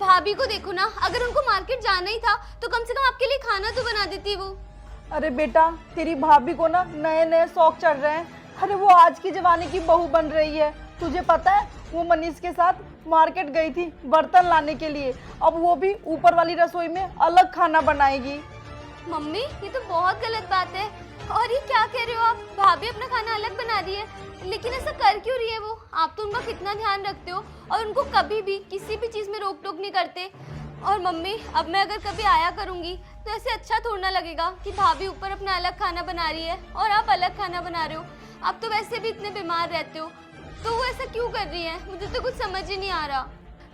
भाभी को देखो ना, अगर उनको मार्केट जाना ही था तो कम से कम आपके लिए खाना तो बना देती वो। अरे बेटा, तेरी भाभी को ना नए नए शौक चढ़ रहे हैं। अरे वो आज की जमाने की बहू बन रही है। तुझे पता है, वो मनीष के साथ मार्केट गई थी बर्तन लाने के लिए। अब वो भी ऊपर वाली रसोई में अलग खाना बनाएगी। मम्मी ये तो बहुत गलत बात है। और ये क्या कह रहे हो आप? भाभी अपना खाना अलग बना रही है, लेकिन ऐसा कर क्यों रही है वो? आप तो उनका कितना ध्यान रखते हो और उनको कभी भी किसी भी चीज़ में रोक टोक नहीं करते। और मम्मी, अब मैं अगर कभी आया करूँगी तो ऐसे अच्छा थोड़ा ना लगेगा कि भाभी ऊपर अपना अलग खाना बना रही है और आप अलग खाना बना रहे हो। आप तो वैसे भी इतने बीमार रहते हो, तो वो ऐसा क्यों कर रही है? मुझे तो कुछ समझ ही नहीं आ रहा।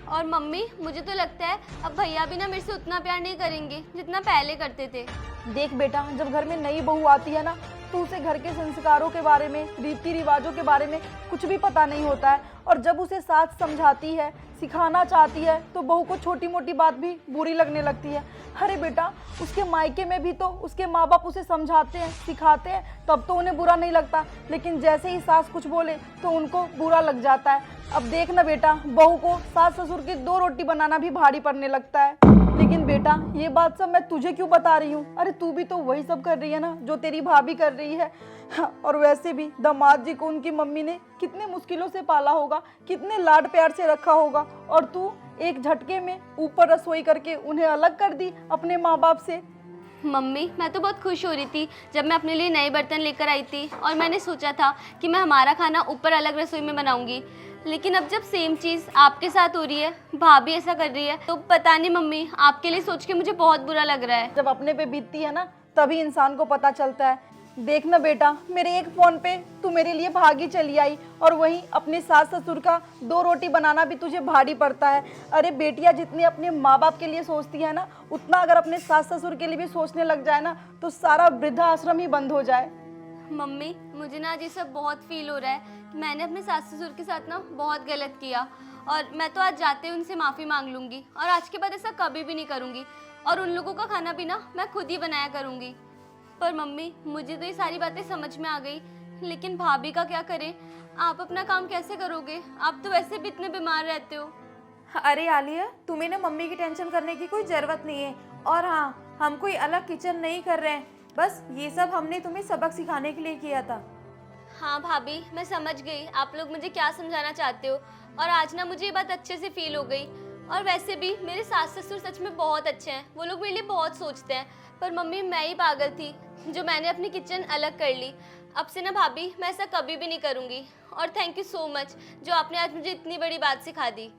और मम्मी, मुझे तो लगता है अब भैया भी ना मेरे से उतना प्यार नहीं करेंगे जितना पहले करते थे। देख बेटा, जब घर में नई बहू आती है ना, तो उसे घर के संस्कारों के बारे में, रीति रिवाजों के बारे में कुछ भी पता नहीं होता है। और जब उसे सास समझाती है, सिखाना चाहती है, तो बहू को छोटी मोटी बात भी बुरी लगने लगती है। अरे बेटा, उसके मायके में भी तो उसके माँ बाप उसे समझाते हैं, सिखाते हैं, तब तो उन्हें बुरा नहीं लगता। लेकिन जैसे ही सास कुछ बोले तो उनको बुरा लग जाता है। अब देख ना बेटा, बहू को सास ससुर की 2 रोटी बनाना भी भारी पड़ने लगता है। लेकिन बेटा, ये बात सब मैं तुझे क्यों बता रही हूँ? अरे तू भी तो वही सब कर रही है ना जो तेरी भाभी कर रही है। और वैसे भी दामाद जी को उनकी मम्मी ने कितने मुश्किलों से पाला होगा, कितने लाड प्यार से रखा होगा, और तू एक झटके में ऊपर रसोई करके उन्हें अलग कर दी अपने माँ बाप से। मम्मी, मैं तो बहुत खुश हो रही थी जब मैं अपने लिए नए बर्तन लेकर आई थी और मैंने सोचा था कि मैं हमारा खाना ऊपर अलग रसोई में बनाऊंगी। लेकिन अब जब सेम चीज़ आपके साथ हो रही है, भाभी ऐसा कर रही है, तो पता नहीं मम्मी, आपके लिए सोच के मुझे बहुत बुरा लग रहा है। जब अपने पे बीतती है ना, तभी इंसान को पता चलता है। देख ना बेटा, मेरे एक फ़ोन पे तू मेरे लिए भागी चली आई, और वहीं अपने सास ससुर का 2 रोटी बनाना भी तुझे भारी पड़ता है। अरे बेटियां जितनी अपने माँ बाप के लिए सोचती है ना, उतना अगर अपने सास ससुर के लिए भी सोचने लग जाए ना, तो सारा वृद्धाश्रम ही बंद हो जाए। मम्मी, मुझे ना आज ये सब बहुत फील हो रहा है कि मैंने अपने सास ससुर के साथ ना बहुत गलत किया, और मैं तो आज जाते ही उनसे माफ़ी मांग लूँगी और आज के बाद ऐसा कभी भी नहीं करूँगी। और उन लोगों का खाना भी ना मैं खुद ही बनाया करूँगी। पर मम्मी, मुझे तो ये सारी बातें समझ में आ गई, लेकिन भाभी का क्या करें? आप अपना काम कैसे करोगे? आप तो वैसे भी इतने बीमार रहते हो। अरे आलिया, तुम्हें ना मम्मी की टेंशन करने की कोई ज़रूरत नहीं है। और हाँ, हम कोई अलग किचन नहीं कर रहे हैं, बस ये सब हमने तुम्हें सबक सिखाने के लिए किया था। हाँ भाभी, मैं समझ गई आप लोग मुझे क्या समझाना चाहते हो, और आज ना मुझे ये बात अच्छे से फील हो गई। और वैसे भी मेरे सास ससुर सच में बहुत अच्छे हैं, वो लोग मेरे लिए बहुत सोचते हैं। पर मम्मी, मैं ही पागल थी जो मैंने अपनी किचन अलग कर ली। अब से ना भाभी, मैं ऐसा कभी भी नहीं करूँगी। और थैंक यू सो मच जो आपने आज मुझे इतनी बड़ी बात सिखा दी।